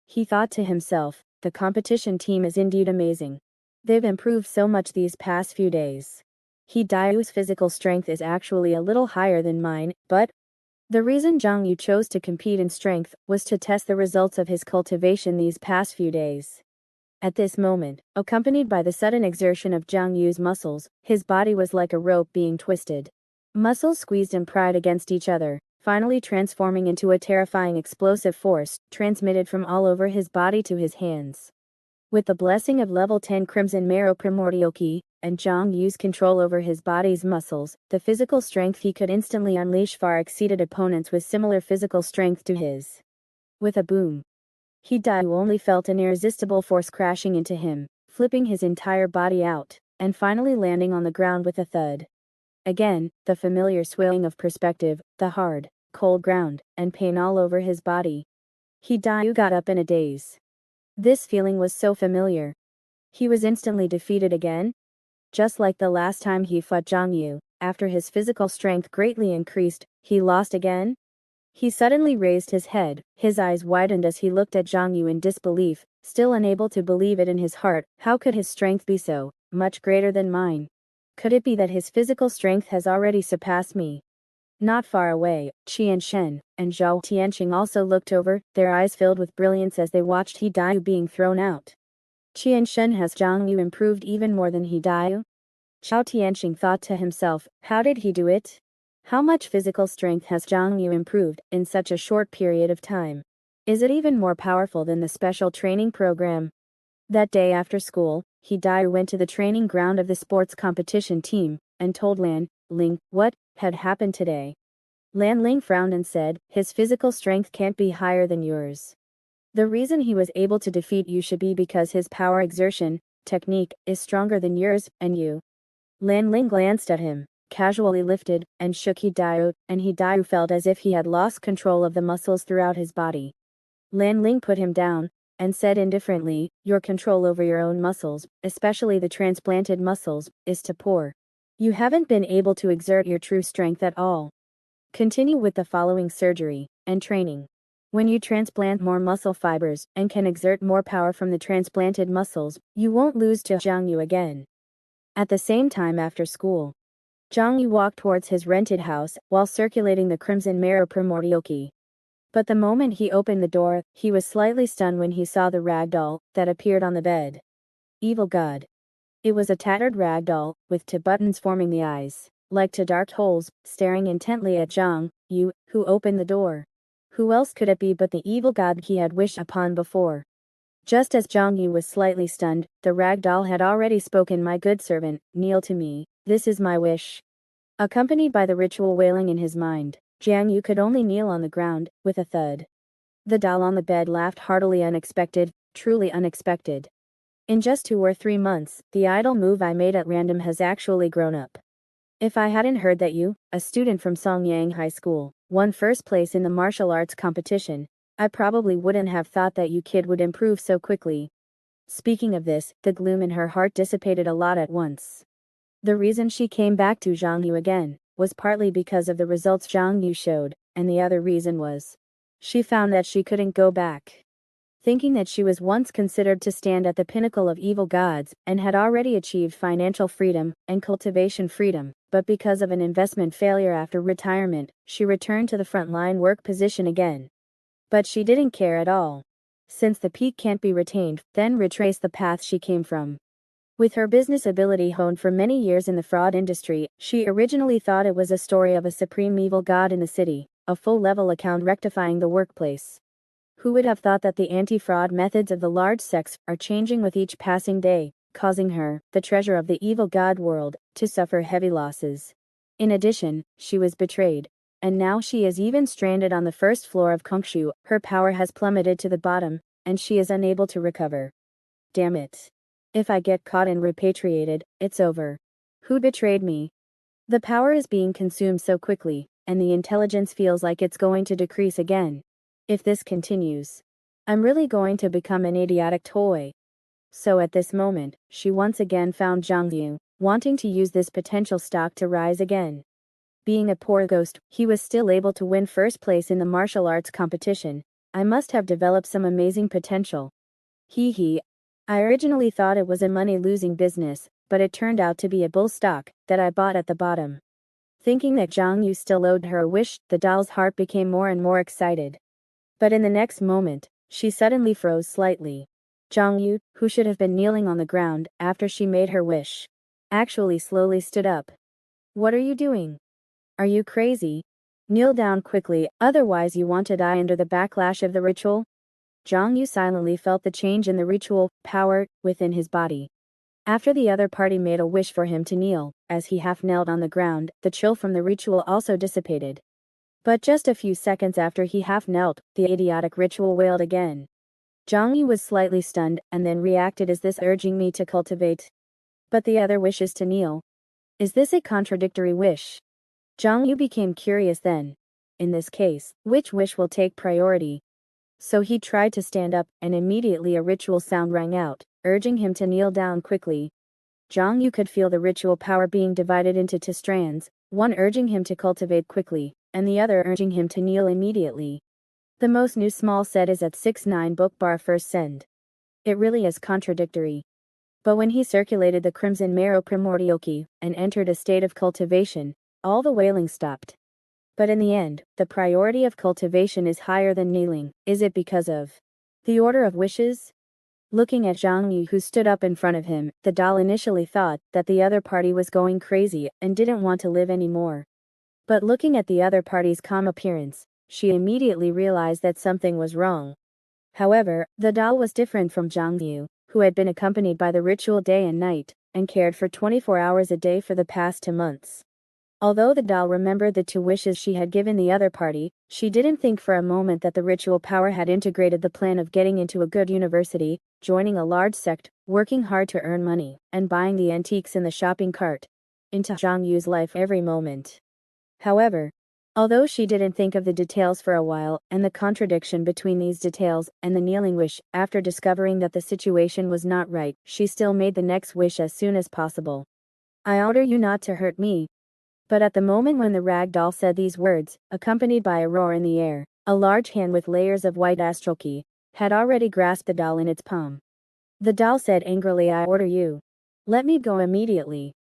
He thought to himself, the competition team is indeed amazing. They've improved so much these past few days. Hidao's physical strength is actually a little higher than mine, but the reason Zhang Yu chose to compete in strength was to test the results of his cultivation these past few days. At this moment, accompanied by the sudden exertion of Zhang Yu's muscles, his body was like a rope being twisted. Muscles squeezed and pried against each other, finally transforming into a terrifying explosive force, transmitted from all over his body to his hands. With the blessing of level 10 Crimson Marrow Primordial Qi, and Zhang Yu's control over his body's muscles, the physical strength he could instantly unleash far exceeded opponents with similar physical strength to his. With a boom, Xiong only felt an irresistible force crashing into him, flipping his entire body out, and finally landing on the ground with a thud. Again, the familiar swaying of perspective, the hard, cold ground, and pain all over his body. Xiong got up in a daze. This feeling was so familiar. He was instantly defeated again? Just like the last time he fought Xiong, after his physical strength greatly increased, he lost again? He suddenly raised his head, his eyes widened as he looked at Xiong in disbelief, still unable to believe it in his heart. How could his strength be so much greater than mine? Could it be that his physical strength has already surpassed me? Not far away, Qianshen and Zhao Tianqing also looked over, their eyes filled with brilliance as they watched Xiong being thrown out. Qianshen, has Xiong improved even more than Xiong? Zhao Tianqing thought to himself, how did he do it? How much physical strength has Xiong improved in such a short period of time? Is it even more powerful than the special training program? That day after school, Xiong went to the training ground of the sports competition team, and told Lan Ling what had happened today. Lan Ling frowned and said, his physical strength can't be higher than yours. The reason he was able to defeat you should be because his power exertion, technique, is stronger than yours, and you. Lan Ling glanced at him, casually lifted, and shook Xiong, and Xiong felt as if he had lost control of the muscles throughout his body. Lan Ling put him down, and said indifferently, your control over your own muscles, especially the transplanted muscles, is too poor. You haven't been able to exert your true strength at all. Continue with the following surgery and training. When you transplant more muscle fibers and can exert more power from the transplanted muscles, you won't lose to Xiong again. At the same time after school, Xiong walked towards his rented house while circulating the crimson mirror primordial key. But the moment he opened the door, he was slightly stunned when he saw the rag doll that appeared on the bed. Evil God. It was a tattered rag doll, with two buttons forming the eyes, like two dark holes, staring intently at Xiong, who opened the door. Who else could it be but the evil god he had wished upon before? Just as Xiong was slightly stunned, the rag doll had already spoken. My good servant, kneel to me, this is my wish. Accompanied by the ritual wailing in his mind, Xiong could only kneel on the ground, with a thud. The doll on the bed laughed heartily. Unexpected, truly unexpected. In just 2 or 3 months, the idle move I made at random has actually grown up. If I hadn't heard that you, a student from Songyang High School, won first place in the martial arts competition, I probably wouldn't have thought that you kid would improve so quickly. Speaking of this, the gloom in her heart dissipated a lot at once. The reason she came back to Xiong again was partly because of the results Xiong showed, and the other reason was she found that she couldn't go back. Thinking that she was once considered to stand at the pinnacle of evil gods and had already achieved financial freedom and cultivation freedom, but because of an investment failure after retirement, she returned to the frontline work position again. But she didn't care at all. Since the peak can't be retained, then retrace the path she came from. With her business ability honed for many years in the fraud industry, she originally thought it was a story of a supreme evil god in the city, a full-level account rectifying the workplace. Who would have thought that the anti-fraud methods of the large sects are changing with each passing day, causing her, the treasure of the evil god world, to suffer heavy losses. In addition, she was betrayed. And now she is even stranded on the first floor of Kongshu. Her power has plummeted to the bottom, and she is unable to recover. Damn it. If I get caught and repatriated, it's over. Who betrayed me? The power is being consumed so quickly, and the intelligence feels like it's going to decrease again. If this continues, I'm really going to become an idiotic toy. So at this moment, she once again found Xiong, wanting to use this potential stock to rise again. Being a poor ghost, he was still able to win first place in the martial arts competition. I must have developed some amazing potential. Hee. I originally thought it was a money-losing business, but it turned out to be a bull stock that I bought at the bottom. Thinking that Xiong still owed her a wish, the doll's heart became more and more excited. But in the next moment, she suddenly froze slightly. Xiong, who should have been kneeling on the ground after she made her wish, actually slowly stood up. What are you doing? Are you crazy? Kneel down quickly, otherwise you want to die under the backlash of the ritual. Xiong silently felt the change in the ritual power within his body. After the other party made a wish for him to kneel, as he half knelt on the ground, the chill from the ritual also dissipated. But just a few seconds after he half knelt, the idiotic ritual wailed again. Xiong Yu was slightly stunned, and then reacted, is this urging me to cultivate? But the other wish is to kneel. Is this a contradictory wish? Xiong Yu became curious then. In this case, which wish will take priority? So he tried to stand up, and immediately a ritual sound rang out, urging him to kneel down quickly. Xiong Yu could feel the ritual power being divided into two strands, one urging him to cultivate quickly, and the other urging him to kneel immediately. The most new small set is at 6-9 book bar first send. It really is contradictory. But when he circulated the crimson marrow primordial key, and entered a state of cultivation, all the wailing stopped. But in the end, the priority of cultivation is higher than kneeling. Is it because of the order of wishes? Looking at Xiong Yu, who stood up in front of him, the doll initially thought that the other party was going crazy and didn't want to live anymore. But looking at the other party's calm appearance, she immediately realized that something was wrong. However, the doll was different from Xiong Yu, who had been accompanied by the ritual day and night, and cared for 24 hours a day for the past 2 months. Although the doll remembered the 2 wishes she had given the other party, she didn't think for a moment that the ritual power had integrated the plan of getting into a good university, joining a large sect, working hard to earn money, and buying the antiques in the shopping cart, into Xiong Yu's life every moment. However, although she didn't think of the details for a while, and the contradiction between these details and the kneeling wish, after discovering that the situation was not right, she still made the next wish as soon as possible. I order you not to hurt me. But at the moment when the rag doll said these words, accompanied by a roar in the air, a large hand with layers of white astral key had already grasped the doll in its palm. The doll said angrily, I order you. Let me go immediately.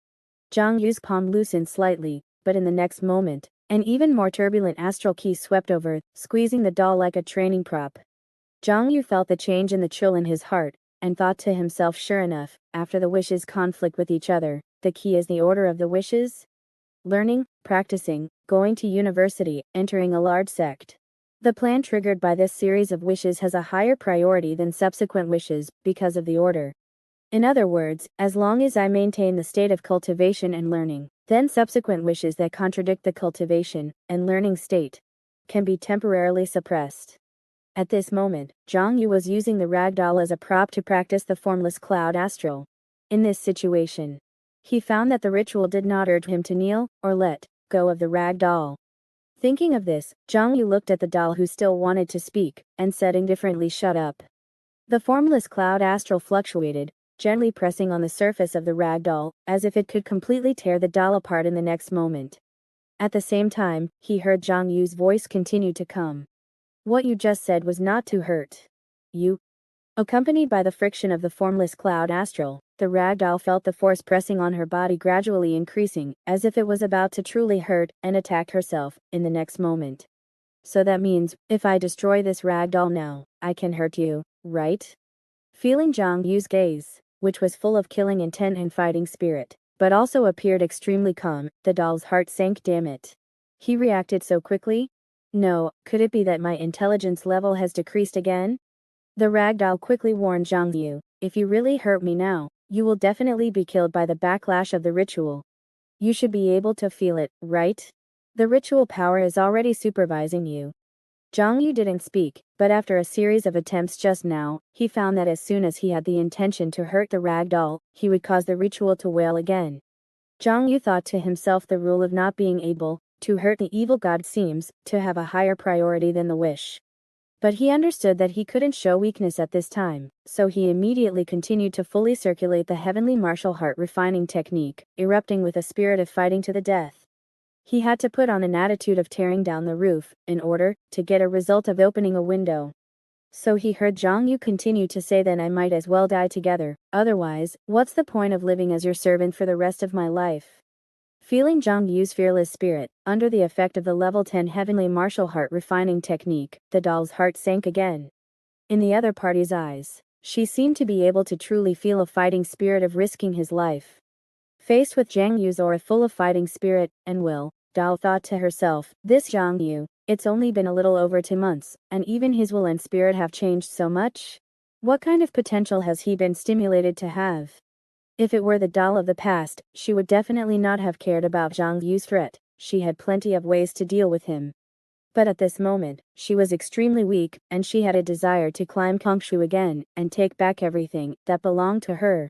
Xiong Yu's palm loosened slightly, but in the next moment, an even more turbulent astral key swept over, squeezing the doll like a training prop. Xiong Yu felt the change in the chill in his heart, and thought to himself, sure enough, after the wishes conflict with each other, the key is the order of the wishes. Learning, practicing, going to university, entering a large sect. The plan triggered by this series of wishes has a higher priority than subsequent wishes, because of the order. In other words, as long as I maintain the state of cultivation and learning, then subsequent wishes that contradict the cultivation and learning state can be temporarily suppressed. At this moment, Xiong Yu was using the rag doll as a prop to practice the formless cloud astral. In this situation, he found that the ritual did not urge him to kneel or let go of the rag doll. Thinking of this, Xiong Yu looked at the doll, who still wanted to speak, and said indifferently, shut up. The formless cloud astral fluctuated, gently pressing on the surface of the rag doll, as if it could completely tear the doll apart in the next moment. At the same time, he heard Xiong Yu's voice continue to come. What you just said was not to hurt you. Accompanied by the friction of the formless cloud astral, the rag doll felt the force pressing on her body gradually increasing, as if it was about to truly hurt and attack herself in the next moment. So that means, if I destroy this rag doll now, I can hurt you, right? Feeling Xiong Yu's gaze, which was full of killing intent and fighting spirit, but also appeared extremely calm, the doll's heart sank. Damn it. He reacted so quickly? No, could it be that my intelligence level has decreased again? The rag doll quickly warned Xiong Yu, if you really hurt me now, you will definitely be killed by the backlash of the ritual. You should be able to feel it, right? The ritual power is already supervising you. Xiong Yu didn't speak, but after a series of attempts just now, he found that as soon as he had the intention to hurt the rag doll, he would cause the ritual to wail again. Xiong Yu thought to himself, the rule of not being able to hurt the evil god seems to have a higher priority than the wish. But he understood that he couldn't show weakness at this time, so he immediately continued to fully circulate the heavenly martial heart refining technique, erupting with a spirit of fighting to the death. He had to put on an attitude of tearing down the roof, in order to get a result of opening a window. So he heard Xiong Yu continue to say, then I might as well die together, otherwise, what's the point of living as your servant for the rest of my life? Feeling Xiong Yu's fearless spirit, under the effect of the level 10 heavenly martial heart refining technique, the doll's heart sank again. In the other party's eyes, she seemed to be able to truly feel a fighting spirit of risking his life. Faced with Xiong Yu's aura full of fighting spirit and will, doll thought to herself, this Xiong Yu, it's only been a little over 2 months, and even his will and spirit have changed so much? What kind of potential has he been stimulated to have? If it were the doll of the past, she would definitely not have cared about Xiong Yu's threat. She had plenty of ways to deal with him. But at this moment, she was extremely weak, and she had a desire to climb Kongshu again, and take back everything that belonged to her.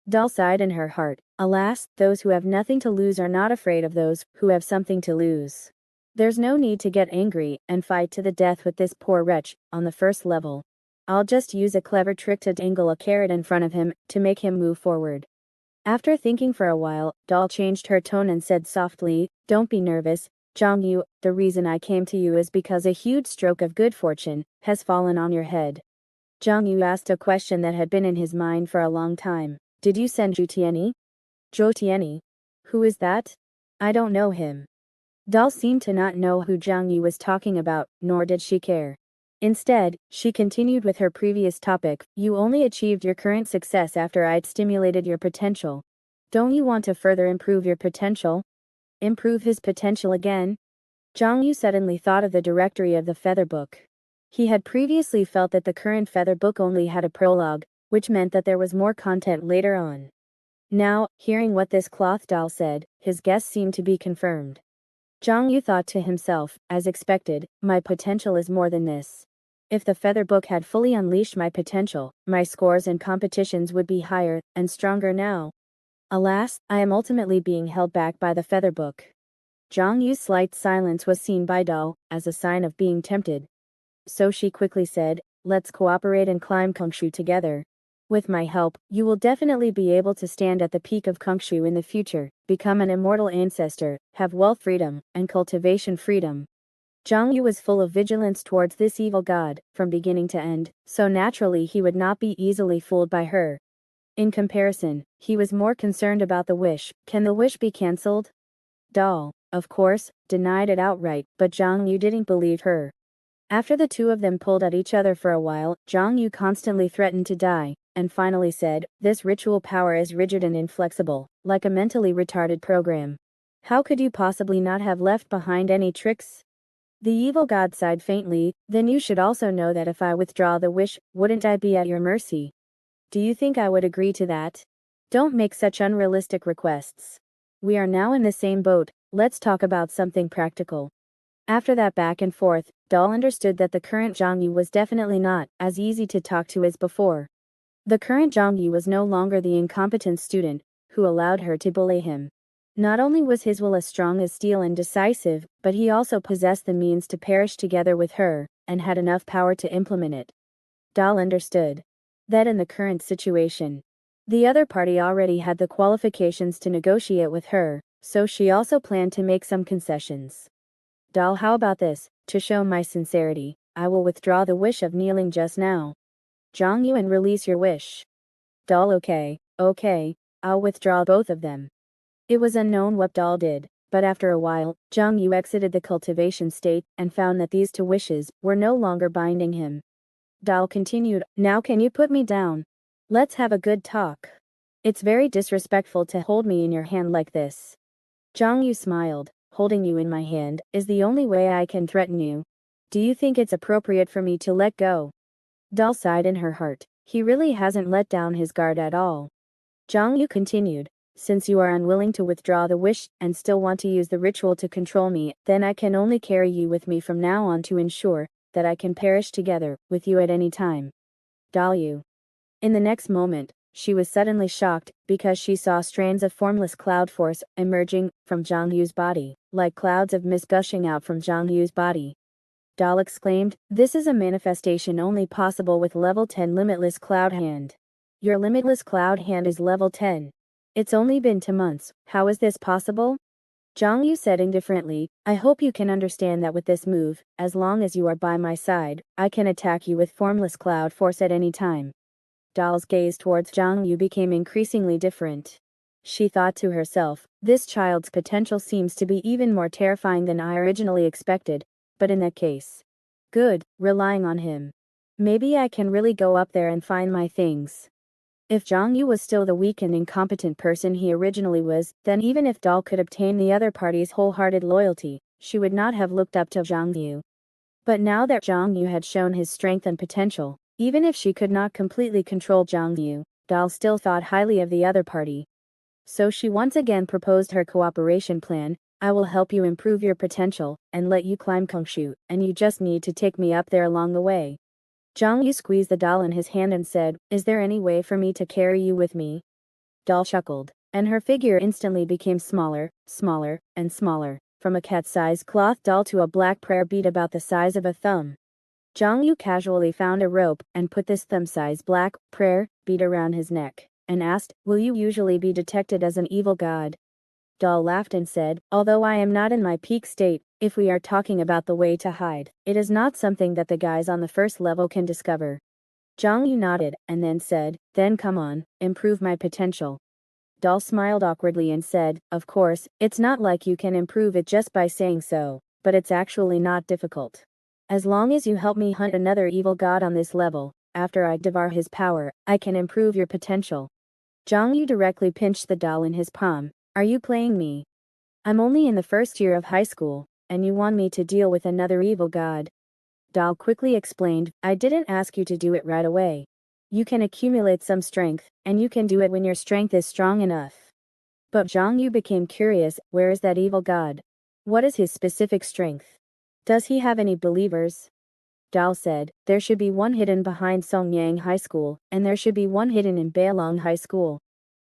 Dal sighed in her heart. Alas, those who have nothing to lose are not afraid of those who have something to lose. There's no need to get angry and fight to the death with this poor wretch on the first level. I'll just use a clever trick to dangle a carrot in front of him to make him move forward. After thinking for a while, Dal changed her tone and said softly, "Don't be nervous, Xiong. The reason I came to you is because a huge stroke of good fortune has fallen on your head." Xiong asked a question that had been in his mind for a long time. "Did you send Zhu Tianyi?" "Zhou Tianyi? Who is that? I don't know him." Dal seemed to not know who Xiong was talking about, nor did she care. Instead, she continued with her previous topic. "You only achieved your current success after I'd stimulated your potential. Don't you want to further improve your potential?" Improve his potential again? Xiong suddenly thought of the directory of the Feather Book. He had previously felt that the current Feather Book only had a prologue, which meant that there was more content later on. Now, hearing what this cloth doll said, his guess seemed to be confirmed. Xiong thought to himself, as expected, my potential is more than this. If the Feather Book had fully unleashed my potential, my scores and competitions would be higher and stronger now. Alas, I am ultimately being held back by the Feather Book. Xiong slight silence was seen by Dal as a sign of being tempted. So she quickly said, "Let's cooperate and climb Kongshu together. With my help, you will definitely be able to stand at the peak of Kongshu in the future, become an immortal ancestor, have wealth freedom, and cultivation freedom." Xiong was full of vigilance towards this evil god, from beginning to end, so naturally he would not be easily fooled by her. In comparison, he was more concerned about the wish. Can the wish be cancelled? Dal, of course, denied it outright, but Xiong didn't believe her. After the two of them pulled at each other for a while, Xiong constantly threatened to die, and finally said, "This ritual power is rigid and inflexible, like a mentally retarded program. How could you possibly not have left behind any tricks?" The evil god sighed faintly. "Then you should also know that if I withdraw the wish, wouldn't I be at your mercy? Do you think I would agree to that? Don't make such unrealistic requests. We are now in the same boat, let's talk about something practical." After that back and forth, Dal understood that the current Xiong was definitely not as easy to talk to as before. The current Xiong was no longer the incompetent student who allowed her to bully him. Not only was his will as strong as steel and decisive, but he also possessed the means to perish together with her, and had enough power to implement it. Dal understood that in the current situation, the other party already had the qualifications to negotiate with her, so she also planned to make some concessions. "Dal, how about this? To show my sincerity, I will withdraw the wish of kneeling just now. Xiong and release your wish." Dal, okay, I'll withdraw both of them. It was unknown what Dal did, but after a while, Xiong exited the cultivation state and found that these two wishes were no longer binding him. Dal continued, "Now can you put me down? Let's have a good talk. It's very disrespectful to hold me in your hand like this." Xiong smiled. "Holding you in my hand is the only way I can threaten you. Do you think it's appropriate for me to let go?" Dal sighed in her heart. He really hasn't let down his guard at all. Xiong continued, "Since you are unwilling to withdraw the wish and still want to use the ritual to control me, then I can only carry you with me from now on to ensure that I can perish together with you at any time." Dal. In the next moment, she was suddenly shocked, because she saw strands of formless cloud force emerging from Xiong body, like clouds of mist gushing out from Xiong body. Dal exclaimed, "This is a manifestation only possible with level 10 limitless cloud hand. Your limitless cloud hand is level 10. It's only been 2 months, how is this possible?" Xiong said indifferently, "I hope you can understand that with this move, as long as you are by my side, I can attack you with formless cloud force at any time." Dal's gaze towards Xiong became increasingly different. She thought to herself, "This child's potential seems to be even more terrifying than I originally expected, but in that case, good, relying on him. Maybe I can really go up there and find my things." If Xiong was still the weak and incompetent person he originally was, then even if Dal could obtain the other party's wholehearted loyalty, she would not have looked up to Xiong. But now that Xiong had shown his strength and potential, even if she could not completely control Xiong, Dal still thought highly of the other party. So she once again proposed her cooperation plan, I will help you improve your potential, and let you climb Kongshu, and you just need to take me up there along the way. Zhang Yu squeezed the doll in his hand and said, is there any way for me to carry you with me? Doll chuckled, and her figure instantly became smaller, smaller, and smaller, from a cat-sized cloth doll to a black prayer bead about the size of a thumb. Zhang Yu casually found a rope and put this thumb-sized black prayer bead around his neck, and asked, will you usually be detected as an evil god? Doll laughed and said, although I am not in my peak state, if we are talking about the way to hide, it is not something that the guys on the first level can discover. Zhang Yu nodded, and then said, then come on, improve my potential. Doll smiled awkwardly and said, of course, it's not like you can improve it just by saying so, but it's actually not difficult. As long as you help me hunt another evil god on this level, after I devour his power, I can improve your potential. Zhang Yu directly pinched the doll in his palm. Are you playing me? I'm only in the first year of high school, and you want me to deal with another evil god? Doll quickly explained, I didn't ask you to do it right away. You can accumulate some strength, and you can do it when your strength is strong enough. But Zhang Yu became curious, where is that evil god? What is his specific strength? Does he have any believers? Doll said, there should be one hidden behind Songyang High School, and there should be one hidden in Beilong High School.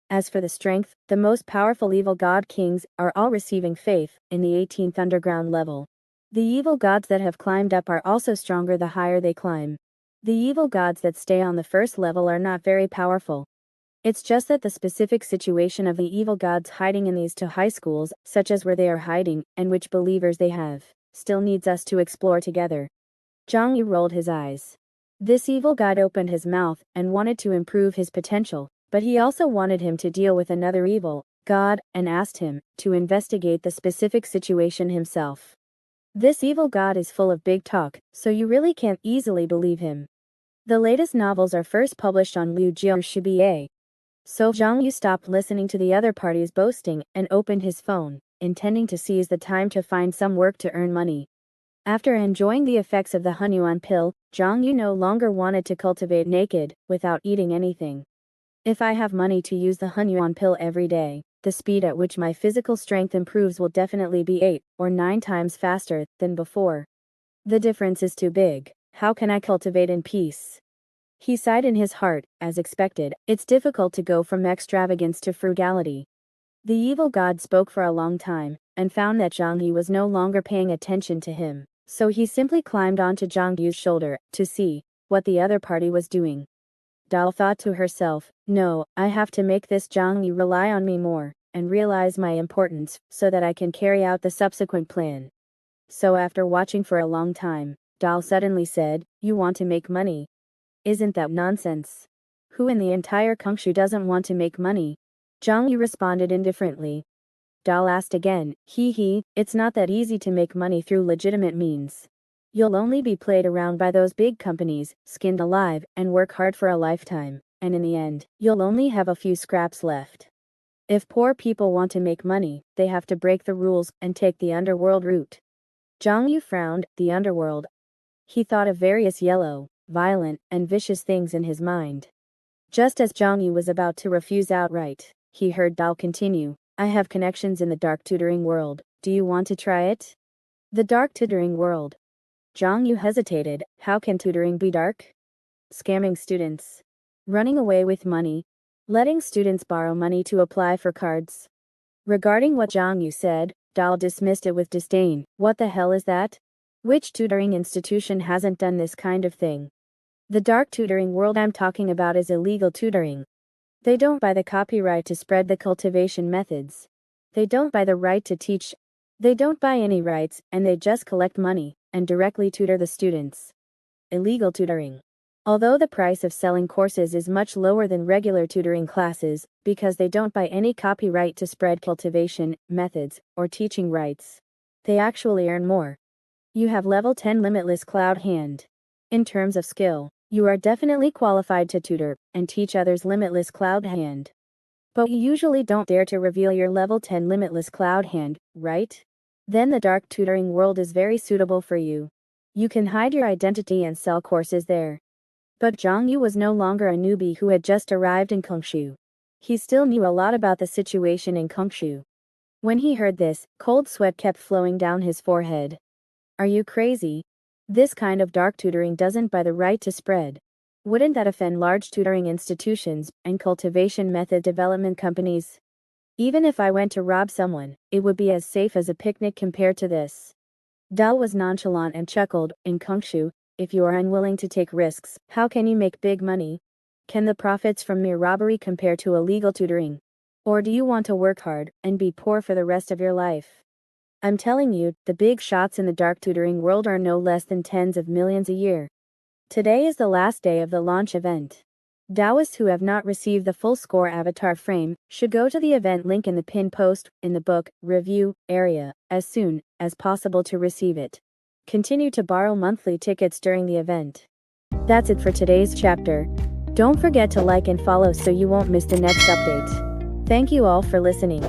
As for the strength, the most powerful evil god kings are all receiving faith in the 18th underground level. The evil gods that have climbed up are also stronger the higher they climb. The evil gods that stay on the first level are not very powerful. It's just that the specific situation of the evil gods hiding in these two high schools, such as where they are hiding, and which believers they have, still needs us to explore together. Zhang Yu rolled his eyes. This evil god opened his mouth and wanted to improve his potential, but he also wanted him to deal with another evil god, and asked him to investigate the specific situation himself. This evil god is full of big talk, so you really can't easily believe him. The latest novels are first published on Liu Jiu. So Zhang Yu stopped listening to the other party's boasting and opened his phone, intending to seize the time to find some work to earn money. After enjoying the effects of the Hunyuan pill, Zhang Yu no longer wanted to cultivate naked, without eating anything. If I have money to use the Hunyuan pill every day, the speed at which my physical strength improves will definitely be 8 or 9 times faster than before. The difference is too big. How can I cultivate in peace? He sighed in his heart, as expected. It's difficult to go from extravagance to frugality. The evil god spoke for a long time, and found that Zhang Yu was no longer paying attention to him, so he simply climbed onto Zhang Yu's shoulder, to see what the other party was doing. Dal thought to herself, no, I have to make this Zhang Yu rely on me more, and realize my importance, so that I can carry out the subsequent plan. So after watching for a long time, Dal suddenly said, you want to make money? Isn't that nonsense? Who in the entire Kongshu doesn't want to make money? Zhang Yu responded indifferently. Dal asked again, it's not that easy to make money through legitimate means. You'll only be played around by those big companies, skinned alive, and work hard for a lifetime, and in the end, you'll only have a few scraps left. If poor people want to make money, they have to break the rules and take the underworld route. Zhang Yu frowned. The underworld. He thought of various yellow, violent, and vicious things in his mind. Just as Zhang Yu was about to refuse outright, he heard Dal continue, I have connections in the dark tutoring world, do you want to try it? The dark tutoring world. Zhang Yu hesitated. How can tutoring be dark? Scamming students. Running away with money. Letting students borrow money to apply for cards. Regarding what Zhang Yu said, Dal dismissed it with disdain. What the hell is that? Which tutoring institution hasn't done this kind of thing? The dark tutoring world I'm talking about is illegal tutoring. They don't buy the copyright to spread the cultivation methods. They don't buy the right to teach. They don't buy any rights, and they just collect money and directly tutor the students. Illegal tutoring. Although the price of selling courses is much lower than regular tutoring classes, because they don't buy any copyright to spread cultivation methods or teaching rights, they actually earn more. You have level 10 limitless cloud hand. In terms of skill, you are definitely qualified to tutor and teach others limitless cloud hand. But you usually don't dare to reveal your level 10 limitless cloud hand, right? Then the dark tutoring world is very suitable for you. You can hide your identity and sell courses there. But Zhang Yu was no longer a newbie who had just arrived in Kongshu. He still knew a lot about the situation in Kongshu. When he heard this, cold sweat kept flowing down his forehead. Are you crazy? This kind of dark tutoring doesn't buy the right to spread. Wouldn't that offend large tutoring institutions and cultivation method development companies? Even if I went to rob someone, it would be as safe as a picnic compared to this. Dao was nonchalant and chuckled. In Kongshu, if you are unwilling to take risks, how can you make big money? Can the profits from mere robbery compare to illegal tutoring? Or do you want to work hard and be poor for the rest of your life? I'm telling you, the big shots in the dark tutoring world are no less than tens of millions a year. Today is the last day of the launch event. Taoists who have not received the full score avatar frame should go to the event link in the pin post in the book review area as soon as possible to receive it. Continue to borrow monthly tickets during the event. That's it for today's chapter. Don't forget to like and follow so you won't miss the next update. Thank you all for listening.